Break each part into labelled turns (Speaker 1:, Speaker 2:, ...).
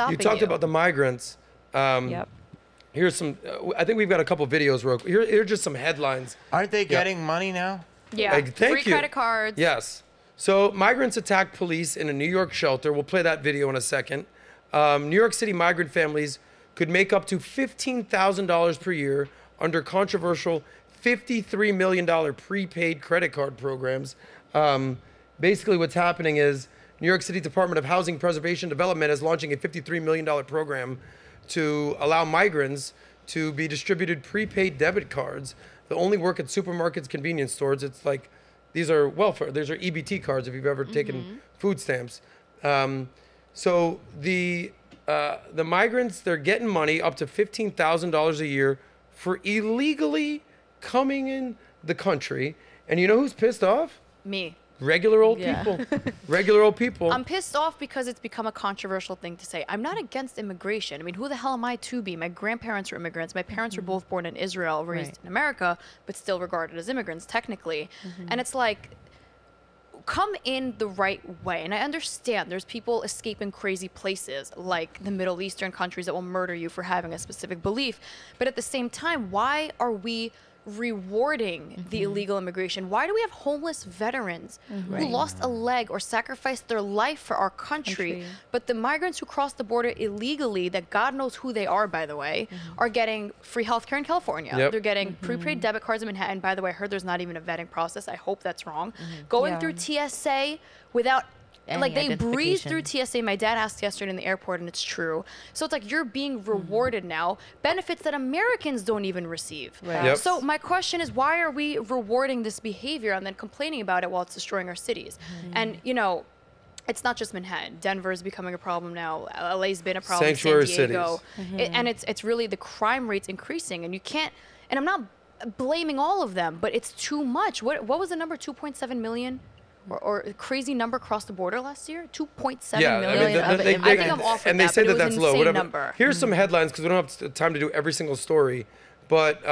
Speaker 1: stopping you.
Speaker 2: You talked about the migrants.
Speaker 3: Yep.
Speaker 2: Here's some, I think we've got a couple videos. Here are just some headlines.
Speaker 4: Aren't they getting money now?
Speaker 1: Yeah,
Speaker 2: Like, thank
Speaker 1: free
Speaker 2: you.
Speaker 1: credit cards.
Speaker 2: Yes. So migrants attacked police in a New York shelter. We'll play that video in a second. New York City migrant families could make up to $15,000 per year under controversial $53 million prepaid credit card programs. Basically what's happening is New York City Department of Housing Preservation Development is launching a $53 million program to allow migrants to be distributed prepaid debit cards that only work at supermarkets, convenience stores. It's like, these are welfare, these are EBT cards if you've ever taken food stamps. So the migrants, they're getting money up to $15,000 a year for illegally coming in the country. And you know who's pissed off?
Speaker 1: Me.
Speaker 2: Regular old people. Regular old people.
Speaker 1: I'm pissed off because it's become a controversial thing to say. I'm not against immigration. I mean, who the hell am I to be? My grandparents were immigrants. My parents were both born in Israel, raised in America, but still regarded as immigrants technically. And it's like, come in the right way. And I understand there's people escaping crazy places like the Middle Eastern countries that will murder you for having a specific belief. But at the same time, why are we rewarding the illegal immigration? Why do we have homeless veterans who lost a leg or sacrificed their life for our country, but the migrants who cross the border illegally, that God knows who they are, by the way, are getting free healthcare in California. They're getting prepaid debit cards in Manhattan. By the way, I heard there's not even a vetting process. I hope that's wrong. Going through TSA without like they breeze through TSA. My dad asked yesterday in the airport, and it's true. So it's like you're being rewarded now, benefits that Americans don't even receive. So my question is, why are we rewarding this behavior and then complaining about it while it's destroying our cities? And you know, it's not just Manhattan. Denver is becoming a problem now. LA's been a problem.
Speaker 2: Sanctuary
Speaker 1: San Diego.
Speaker 2: cities.
Speaker 1: And it's really the crime rate's increasing, and you can't. And I'm not blaming all of them, but it's too much. What was the number? 2.7 million. Or a crazy number across the border last year? 2.7 million.
Speaker 2: I think I'm
Speaker 1: off
Speaker 2: and
Speaker 1: with
Speaker 2: they say
Speaker 1: but
Speaker 2: that
Speaker 1: it was
Speaker 2: that's
Speaker 1: an
Speaker 2: low.
Speaker 1: insane
Speaker 2: Whatever.
Speaker 1: Number.
Speaker 2: Here's some headlines because we don't have time to do every single story. But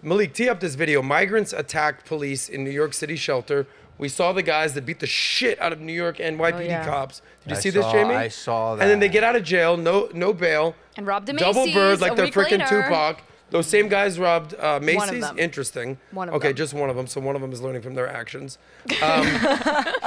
Speaker 2: Malik, tee up this video. Migrants attacked police in New York City shelter. We saw the guys that beat the shit out of New York NYPD cops. Did you see this, Jamie?
Speaker 4: I saw that.
Speaker 2: And then they get out of jail, no bail.
Speaker 1: And robbed a
Speaker 2: Double
Speaker 1: Macy's
Speaker 2: bird like
Speaker 1: a
Speaker 2: they're
Speaker 1: week
Speaker 2: freaking
Speaker 1: later.
Speaker 2: Tupac. Those same guys robbed Macy's.
Speaker 1: One of them.
Speaker 2: Interesting.
Speaker 1: One of
Speaker 2: okay,
Speaker 1: them.
Speaker 2: just one of them. So one of them is learning from their actions.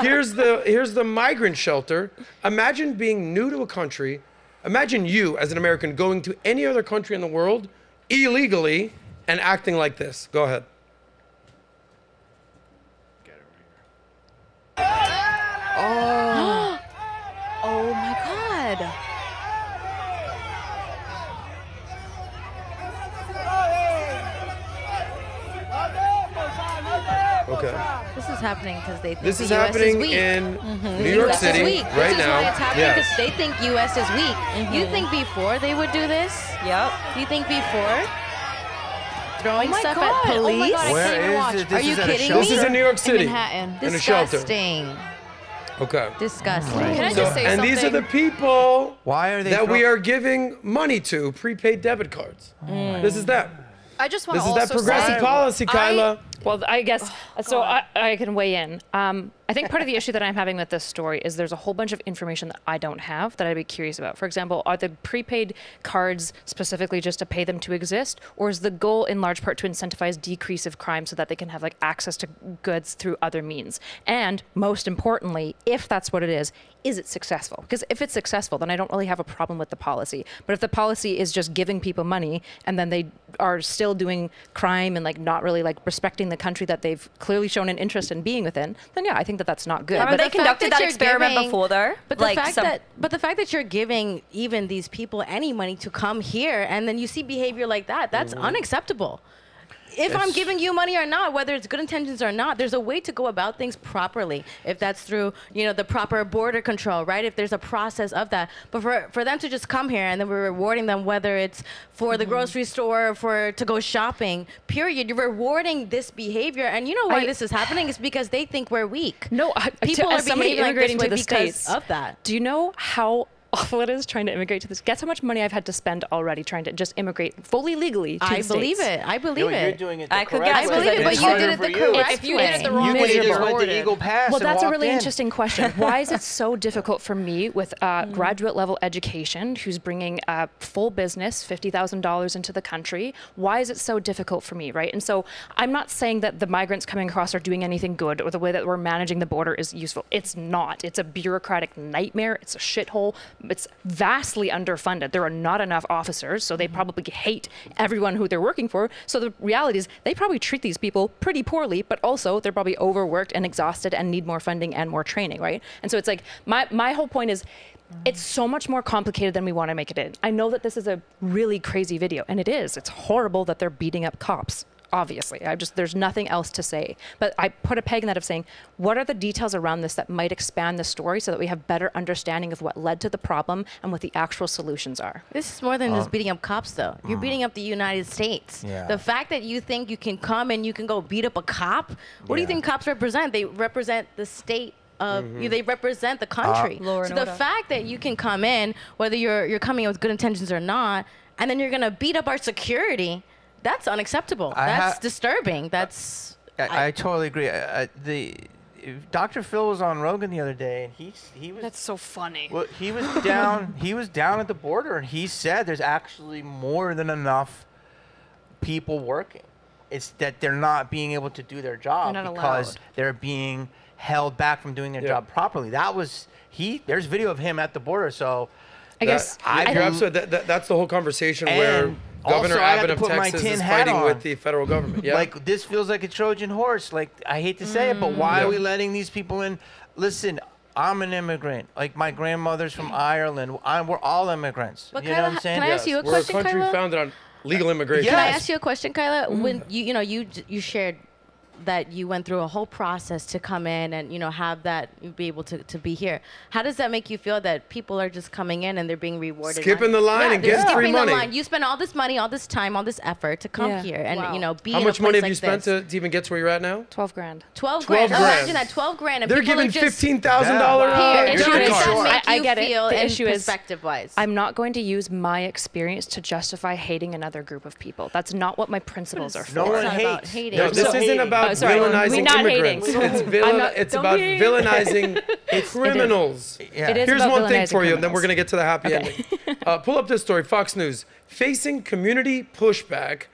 Speaker 2: Here's the migrant shelter. Imagine being new to a country. Imagine you as an American going to any other country in the world illegally and acting like this. Go ahead.
Speaker 1: Oh. Oh my God.
Speaker 2: Okay.
Speaker 3: This is happening because they think
Speaker 2: This
Speaker 3: the
Speaker 2: is
Speaker 3: US
Speaker 2: happening
Speaker 3: is weak.
Speaker 2: in New York
Speaker 3: US
Speaker 2: City
Speaker 3: is weak.
Speaker 2: right
Speaker 3: This is
Speaker 2: now.
Speaker 3: why it's happening because they think US is weak. Do you think before they would do this?
Speaker 5: Yep.
Speaker 3: Do you think before? Throwing stuff
Speaker 1: God.
Speaker 3: at police?
Speaker 1: Oh my God, I
Speaker 4: Where
Speaker 1: can't even
Speaker 4: is
Speaker 1: watch.
Speaker 4: it?
Speaker 3: Are you
Speaker 4: is at a
Speaker 3: kidding
Speaker 4: shelter?
Speaker 2: This is in New York City.
Speaker 1: In Manhattan.
Speaker 2: In a shelter.
Speaker 3: Disgusting.
Speaker 2: Okay.
Speaker 3: Disgusting.
Speaker 1: Can I
Speaker 2: So,
Speaker 1: just say
Speaker 2: and
Speaker 1: something?
Speaker 2: these are the people
Speaker 4: Why are they
Speaker 2: that we are giving money to, prepaid debit cards. This is that.
Speaker 1: I just want
Speaker 2: This
Speaker 1: to
Speaker 2: is
Speaker 1: also
Speaker 2: that progressive
Speaker 1: say,
Speaker 2: policy, Kyla.
Speaker 5: Well, I guess, so I can weigh in. I think part of the issue that I'm having with this story is there's a whole bunch of information that I don't have that I'd be curious about. For example, are the prepaid cards specifically just to pay them to exist? Or is the goal in large part to incentivize decrease of crime so that they can have like access to goods through other means? And most importantly, if that's what it is it successful? Because if it's successful, then I don't really have a problem with the policy. But if the policy is just giving people money and then they are still doing crime and like not really like respecting the country that they've clearly shown an interest in being within, then yeah, I think that that's not good. Haven't
Speaker 3: But
Speaker 5: they
Speaker 3: the fact
Speaker 5: conducted
Speaker 3: that
Speaker 5: that
Speaker 3: you're
Speaker 5: experiment
Speaker 3: giving-
Speaker 5: before, though?
Speaker 3: But
Speaker 5: Like
Speaker 3: the fact that you're giving even these people any money to come here and then you see behavior like that, that's unacceptable. If I'm giving you money or not, whether it's good intentions or not, there's a way to go about things properly. If that's through, you know, the proper border control, right? If there's a process of that. But for them to just come here and then we're rewarding them, whether it's for the grocery store or to go shopping, period, you're rewarding this behavior. And you know why this is happening? It's because they think we're weak.
Speaker 5: No,
Speaker 3: People are
Speaker 5: as somebody
Speaker 3: behaving like this
Speaker 5: immigrating to
Speaker 3: way
Speaker 5: the
Speaker 3: because
Speaker 5: States
Speaker 3: of that.
Speaker 5: Do you know how awful it is trying to immigrate to this. Guess how much money I've had to spend already trying to just immigrate fully legally to
Speaker 3: I
Speaker 5: the
Speaker 3: believe
Speaker 5: States.
Speaker 3: it. I believe
Speaker 4: You're
Speaker 3: it.
Speaker 4: doing it the
Speaker 3: I could
Speaker 4: correct
Speaker 3: guess,
Speaker 4: way.
Speaker 3: I believe it, but
Speaker 4: It's
Speaker 3: you
Speaker 4: harder
Speaker 3: did it
Speaker 4: for
Speaker 3: the
Speaker 4: you.
Speaker 3: correct
Speaker 1: If you did it the
Speaker 3: way.
Speaker 1: wrong
Speaker 4: You
Speaker 1: way,
Speaker 4: could have
Speaker 1: you're
Speaker 4: just went to
Speaker 1: deported.
Speaker 4: Eagle Pass
Speaker 5: Well,
Speaker 4: and
Speaker 5: that's a
Speaker 4: walked
Speaker 5: really
Speaker 4: in.
Speaker 5: interesting question. Why is it so difficult for me with graduate level education, who's bringing full business, $50,000 into the country? Why is it so difficult for me, right? And so I'm not saying that the migrants coming across are doing anything good or the way that we're managing the border is useful. It's not. It's a bureaucratic nightmare. It's a shithole. It's vastly underfunded. There are not enough officers, so they probably hate everyone who they're working for. So the reality is they probably treat these people pretty poorly, but also they're probably overworked and exhausted and need more funding and more training, right? And so it's like, my whole point is, it's so much more complicated than we want to make it in. I know that this is a really crazy video, and it is. It's horrible that they're beating up cops. Obviously, there's nothing else to say. But I put a peg in that of saying, what are the details around this that might expand the story so that we have better understanding of what led to the problem and what the actual solutions are?
Speaker 3: This is more than just beating up cops, though. You're beating up the United States.
Speaker 4: Yeah.
Speaker 3: The fact that you think you can come and you can go beat up a cop, what do you think cops represent? They represent the state. They represent the country.
Speaker 1: Law and
Speaker 3: So the
Speaker 1: order.
Speaker 3: fact that you can come in, whether you're coming in with good intentions or not, and then you're gonna beat up our security, that's unacceptable. That's disturbing. That's
Speaker 4: I totally agree. Dr. Phil was on Rogan the other day, and he was.
Speaker 1: That's so funny.
Speaker 4: Well, he was down. He was down at the border, and he said there's actually more than enough people working. It's that they're not being able to do their job
Speaker 1: They're not
Speaker 4: because
Speaker 1: allowed.
Speaker 4: they're being held back from doing their job properly. That was There's video of him at the border. So
Speaker 5: I guess
Speaker 2: You're absolutely, that's the whole conversation where
Speaker 4: And
Speaker 2: Governor
Speaker 4: also, I got
Speaker 2: Abbott
Speaker 4: to
Speaker 2: of
Speaker 4: put my
Speaker 2: Texas
Speaker 4: tin
Speaker 2: is
Speaker 4: hat
Speaker 2: fighting
Speaker 4: on.
Speaker 2: with the federal government. Yeah.
Speaker 4: Like, this feels like a Trojan horse. Like, I hate to say it, but why are we letting these people in? Listen, I'm an immigrant. Like, my grandmother's from Ireland. We're all immigrants.
Speaker 3: But
Speaker 4: you know what I'm
Speaker 3: Kyla,
Speaker 4: saying?
Speaker 3: can I ask you a
Speaker 2: We're
Speaker 3: question,
Speaker 2: a country
Speaker 3: Kyla?
Speaker 2: founded on legal immigration.
Speaker 4: Yeah.
Speaker 3: Can I
Speaker 4: Yes.
Speaker 3: ask you a question, Kyla? When you shared that you went through a whole process to come in and have that be able to be here. How does that make you feel that people are just coming in and they're being rewarded?
Speaker 2: Skipping the line and
Speaker 3: they're
Speaker 2: getting free
Speaker 3: skipping the
Speaker 2: money.
Speaker 3: line. You spend all this money, all this time, all this effort to come here and be
Speaker 2: How
Speaker 3: in
Speaker 2: much
Speaker 3: a
Speaker 2: money
Speaker 3: place
Speaker 2: have you
Speaker 3: like
Speaker 2: spent
Speaker 3: this.
Speaker 2: to even get to where you're at now?
Speaker 5: 12 grand.
Speaker 3: 12
Speaker 2: 12
Speaker 3: grand.
Speaker 2: grand.
Speaker 3: Imagine that 12 grand. And
Speaker 2: They're
Speaker 3: people
Speaker 2: giving
Speaker 3: are just
Speaker 2: $15,000.
Speaker 3: Here,
Speaker 5: The
Speaker 3: and
Speaker 5: issue
Speaker 3: how does
Speaker 5: is-
Speaker 3: that make
Speaker 5: I
Speaker 3: you
Speaker 5: get it.
Speaker 3: feel
Speaker 5: The
Speaker 3: in
Speaker 5: issue is
Speaker 3: perspective-wise?
Speaker 5: I'm not going to use my experience to justify hating another group of people. That's not what my principles are for.
Speaker 4: No one
Speaker 3: It's not about
Speaker 4: hates.
Speaker 3: hating.
Speaker 2: No, this
Speaker 4: So-
Speaker 2: isn't about
Speaker 5: Oh, sorry.
Speaker 2: villainizing
Speaker 5: We're not hating.
Speaker 2: immigrants. It's
Speaker 5: don't
Speaker 2: about
Speaker 5: be hating.
Speaker 2: villainizing criminals.
Speaker 4: Yeah.
Speaker 5: It is
Speaker 2: Here's
Speaker 5: about
Speaker 2: one thing
Speaker 5: villainizing
Speaker 2: for you, and then
Speaker 5: criminals.
Speaker 2: we're going to get to the happy ending. Pull up this story, Fox News. Facing community pushback,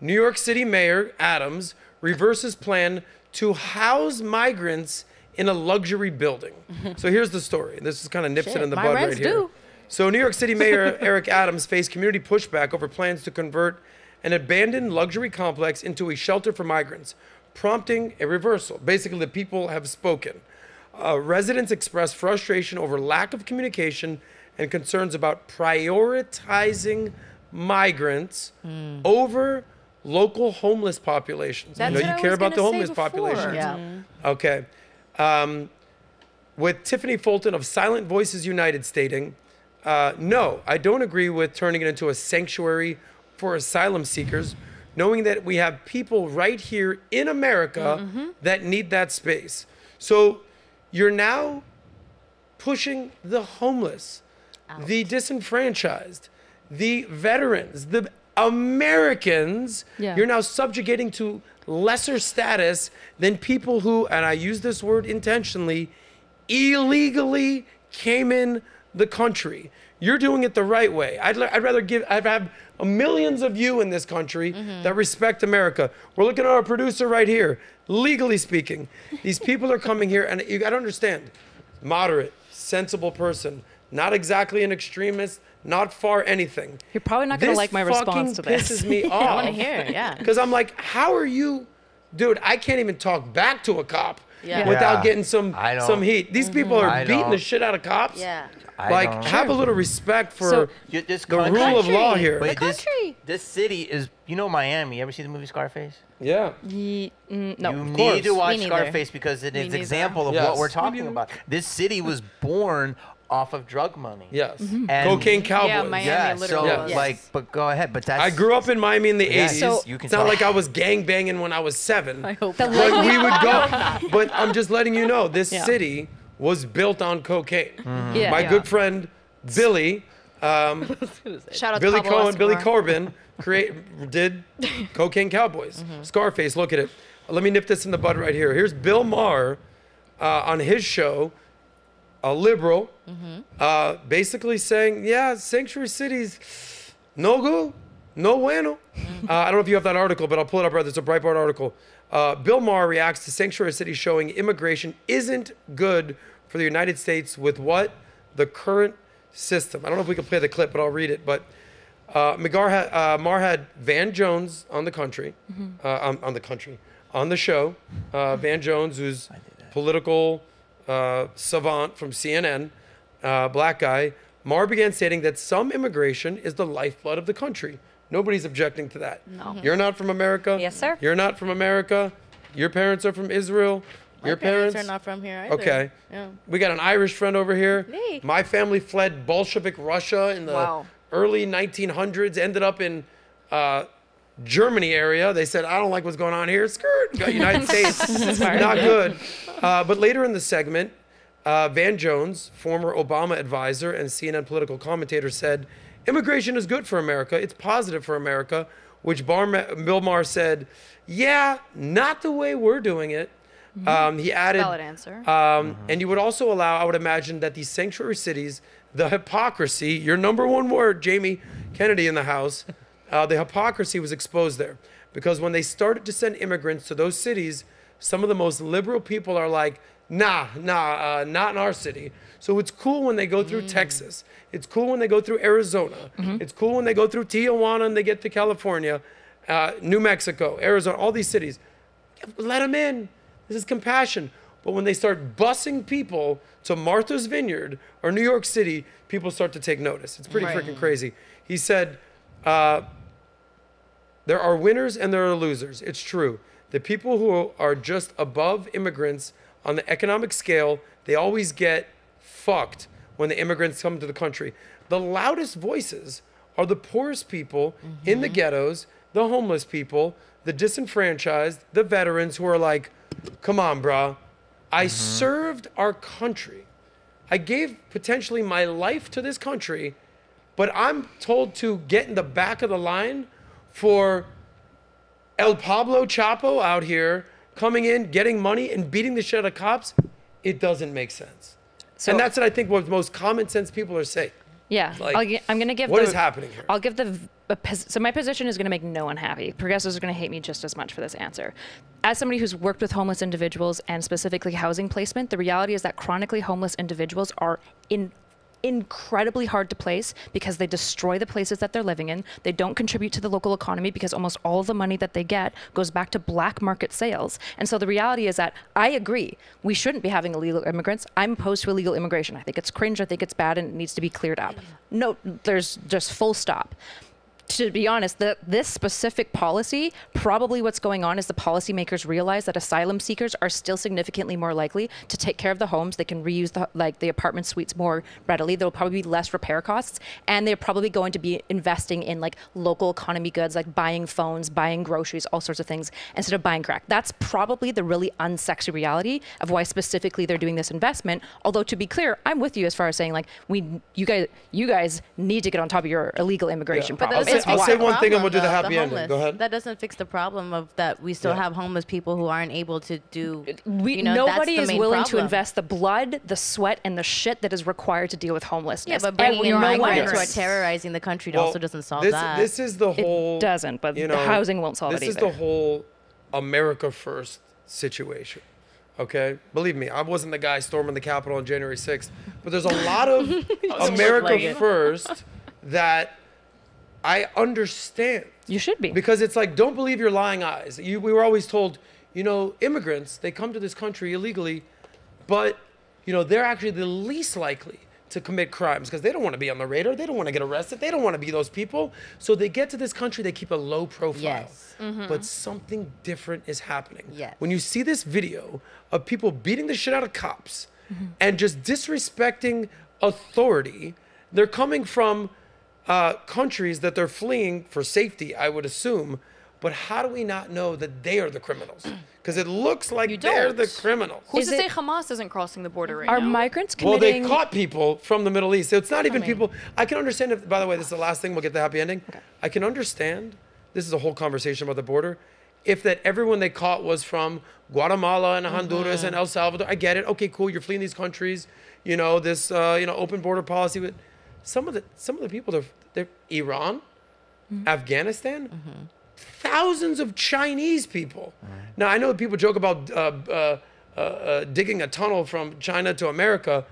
Speaker 2: New York City Mayor Adams reverses plan to house migrants in a luxury building. So here's the story. This is kind of nips it
Speaker 3: Shit,
Speaker 2: in the
Speaker 3: my
Speaker 2: bud
Speaker 3: rents
Speaker 2: right here.
Speaker 3: do.
Speaker 2: So New York City Mayor Eric Adams faced community pushback over plans to convert an abandoned luxury complex into a shelter for migrants, prompting a reversal. Basically, the people have spoken. Residents expressed frustration over lack of communication and concerns about prioritizing migrants over local homeless populations.
Speaker 1: That's
Speaker 2: I know
Speaker 1: what
Speaker 2: you
Speaker 1: I
Speaker 2: care
Speaker 1: was
Speaker 2: about the
Speaker 1: gonna say
Speaker 2: homeless
Speaker 1: before.
Speaker 2: populations.
Speaker 3: Yeah.
Speaker 2: Okay. With Tiffany Fulton of Silent Voices United stating, no, I don't agree with turning it into a sanctuary for asylum seekers, knowing that we have people right here in America that need that space. So you're now pushing the homeless, the disenfranchised, the veterans, the Americans,
Speaker 5: Yeah.
Speaker 2: you're now subjugating to lesser status than people who, and I use this word intentionally, illegally came in the country. You're doing it the right way. I'd have millions of you in this country that respect America. We're looking at our producer right here. Legally speaking, these people are coming here, and you got to understand, moderate, sensible person, not exactly an extremist, not far anything.
Speaker 5: You're probably not going to like my response to this.
Speaker 2: This fucking pisses me off.
Speaker 3: I want to hear it, yeah.
Speaker 2: Because I'm like, how are you, dude? I can't even talk back to a cop
Speaker 3: Yeah.
Speaker 2: without
Speaker 4: Yeah.
Speaker 2: getting some heat. These people are
Speaker 4: I
Speaker 2: beating the
Speaker 4: don't.
Speaker 2: shit out of cops.
Speaker 3: Yeah.
Speaker 2: Like,
Speaker 4: don't.
Speaker 2: have a little respect for
Speaker 5: So-
Speaker 4: This
Speaker 2: the
Speaker 4: country-
Speaker 2: rule of law
Speaker 3: Country.
Speaker 2: here.
Speaker 3: Wait, country.
Speaker 4: This city is, Miami. You ever see the movie Scarface?
Speaker 2: Yeah.
Speaker 5: No.
Speaker 4: You
Speaker 2: course.
Speaker 4: need to watch
Speaker 3: Me neither.
Speaker 4: Scarface because it is an
Speaker 1: neither.
Speaker 4: example of
Speaker 2: Yes.
Speaker 4: what we're talking about. This city was born off of drug money.
Speaker 2: Yes.
Speaker 4: And-
Speaker 2: Cocaine cowboys.
Speaker 1: Yeah, Miami
Speaker 4: Yeah,
Speaker 1: literally
Speaker 4: so
Speaker 1: was.
Speaker 4: like, but go ahead. But that's.
Speaker 2: I grew up in Miami in the
Speaker 4: Yeah,
Speaker 2: 80s.
Speaker 5: So-
Speaker 4: you can
Speaker 2: It's not
Speaker 4: talk.
Speaker 2: like I was gang banging when I was 7.
Speaker 3: I hope
Speaker 5: The
Speaker 3: not.
Speaker 2: But we would go. But I'm just letting you know, this
Speaker 5: Yeah.
Speaker 2: city was built on cocaine.
Speaker 5: Yeah.
Speaker 2: My
Speaker 5: Yeah.
Speaker 2: good friend Billy,
Speaker 1: Shout out
Speaker 2: Billy
Speaker 1: to Pablo
Speaker 2: Cohen, Billy
Speaker 1: Escobar.
Speaker 2: Corbin did Cocaine Cowboys. Scarface, look at it. Let me nip this in the bud right here. Here's Bill Maher on his show, a liberal, basically saying, yeah, sanctuary cities, no good, no bueno. I don't know if you have that article, but I'll pull it up right. There's a Breitbart article. Bill Maher reacts to sanctuary cities showing immigration isn't good for the United States with what? The current system. I don't know if we can play the clip, but I'll read it. But Maher had Van Jones on the country, on the show. Van Jones, who's political savant from CNN, black guy. Maher began stating that some immigration is the lifeblood of the country. Nobody's objecting to that.
Speaker 1: No.
Speaker 2: You're not from America.
Speaker 3: Yes, sir.
Speaker 2: You're not from America. Your parents are from Israel.
Speaker 3: My parents are not from here either.
Speaker 2: Okay.
Speaker 3: Yeah.
Speaker 2: We got an Irish friend over here.
Speaker 3: Hey.
Speaker 2: My family fled Bolshevik Russia in the early 1900s, ended up in Germany area. They said, I don't like what's going on here. Skirt. Got United States. Not good. But later in the segment, Van Jones, former Obama advisor and CNN political commentator, said, immigration is good for America. It's positive for America, which Bill Maher said, yeah, not the way we're doing it. He added,
Speaker 1: Valid answer.
Speaker 2: and you would also allow, I would imagine, that these sanctuary cities, the hypocrisy, your number one word, Jamie Kennedy in the house, the hypocrisy was exposed there. Because when they started to send immigrants to those cities, some of the most liberal people are like, not in our city. So it's cool when they go through Texas. It's cool when they go through Arizona. It's cool when they go through Tijuana and they get to California, New Mexico, Arizona, all these cities. Let them in. This is compassion. But when they start busing people to Martha's Vineyard or New York City, people start to take notice. It's pretty freaking crazy. He said, there are winners and there are losers. It's true. The people who are just above immigrants on the economic scale, they always get fucked when the immigrants come to the country. The loudest voices are the poorest people in the ghettos, the homeless people, the disenfranchised, the veterans who are like, come on, brah. I served our country. I gave potentially my life to this country, but I'm told to get in the back of the line for El Pablo Chapo out here coming in, getting money, and beating the shit out of cops. It doesn't make sense. So, and that's what I think what most common sense people are saying.
Speaker 5: Yeah,
Speaker 2: Like,
Speaker 5: I'm going to give
Speaker 2: what is happening here?
Speaker 5: I'll give so my position is going to make no one happy. Progressives are going to hate me just as much for this answer. As somebody who's worked with homeless individuals and specifically housing placement, the reality is that chronically homeless individuals are incredibly hard to place because they destroy the places that they're living in. They don't contribute to the local economy because almost all of the money that they get goes back to black market sales. And so the reality is that I agree, we shouldn't be having illegal immigrants. I'm opposed to illegal immigration. I think it's cringe, I think it's bad, and it needs to be cleared up. No, there's just full stop. To be honest, this specific policy, probably what's going on is the policymakers realize that asylum seekers are still significantly more likely to take care of the homes. They can reuse the apartment suites more readily. There'll probably be less repair costs, and they're probably going to be investing in like local economy goods, like buying phones, buying groceries, all sorts of things, instead of buying crack. That's probably the really unsexy reality of why specifically they're doing this investment. Although to be clear, I'm with you as far as saying like you guys need to get on top of your illegal immigration problem.
Speaker 2: I'll say one thing and we'll do the happy ending. Go ahead.
Speaker 3: That doesn't fix the problem of that we still have homeless people who aren't able to do.
Speaker 5: Nobody is willing to invest the blood, the sweat, and the shit that is required to deal with homelessness.
Speaker 3: Yeah, but bringing in migrants who are terrorizing the country also doesn't solve that.
Speaker 2: This is the whole.
Speaker 5: It doesn't, but the housing won't solve it either.
Speaker 2: This is the whole America First situation. Okay, believe me, I wasn't the guy storming the Capitol on January 6th, but there's a lot of America First that I understand.
Speaker 5: You should be.
Speaker 2: Because it's like, don't believe your lying eyes. We were always told, immigrants, they come to this country illegally, but, they're actually the least likely to commit crimes because they don't want to be on the radar. They don't want to get arrested. They don't want to be those people. So they get to this country, they keep a low profile.
Speaker 3: Yes.
Speaker 2: But something different is happening.
Speaker 3: Yes.
Speaker 2: When you see this video of people beating the shit out of cops and just disrespecting authority, they're coming from countries that they're fleeing for safety, I would assume, But how do we not know that they are the criminals? Because it looks like
Speaker 1: You
Speaker 2: they're the
Speaker 1: don't.
Speaker 2: criminals.
Speaker 1: Who's
Speaker 5: Is
Speaker 1: to say
Speaker 5: it-
Speaker 1: Hamas isn't crossing the border right
Speaker 5: Are
Speaker 1: now?
Speaker 5: migrants
Speaker 2: Well, they
Speaker 5: committing?
Speaker 2: caught people from the Middle East. So it's not even people. I can understand if, by the way, this is the last thing, we'll get the happy ending.
Speaker 5: Okay.
Speaker 2: I can understand, this is a whole conversation about the border, if that everyone they caught was from Guatemala and Honduras and El Salvador. I get it. Okay, cool. You're fleeing these countries, you know, this, open border policy. But some of the people, they're Iran, Afghanistan, thousands of Chinese people. Now, I know people joke about digging a tunnel from China to America.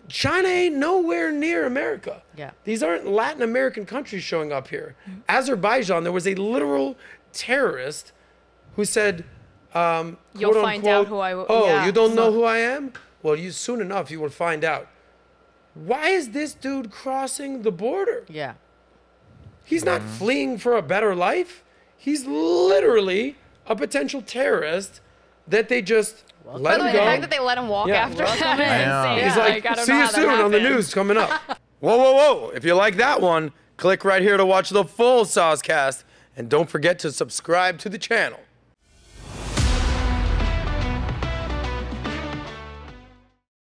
Speaker 2: China ain't nowhere near America.
Speaker 3: Yeah.
Speaker 2: These aren't Latin American countries showing up here. Azerbaijan, there was a literal terrorist who said,
Speaker 1: You'll
Speaker 2: quote,
Speaker 1: find out
Speaker 2: unquote,
Speaker 1: who I w-
Speaker 2: Oh,
Speaker 1: yeah,
Speaker 2: you don't know
Speaker 1: so-
Speaker 2: who I am? Well, soon enough, you will find out. Why is this dude crossing the border?
Speaker 3: Yeah.
Speaker 2: He's not fleeing for a better life. He's literally a potential terrorist that they just
Speaker 1: By
Speaker 2: let
Speaker 1: the way,
Speaker 2: him
Speaker 1: the
Speaker 2: go.
Speaker 1: fact that they let him walk
Speaker 2: Yeah.
Speaker 1: after that is
Speaker 4: I know.
Speaker 1: insane.
Speaker 2: He's like,
Speaker 1: I don't
Speaker 2: see
Speaker 1: know
Speaker 2: you
Speaker 1: how that
Speaker 2: soon on the
Speaker 1: happened.
Speaker 2: news coming up. Whoa, whoa, whoa. If you like that one, click right here to watch the full SOSCAST. And don't forget to subscribe to the channel.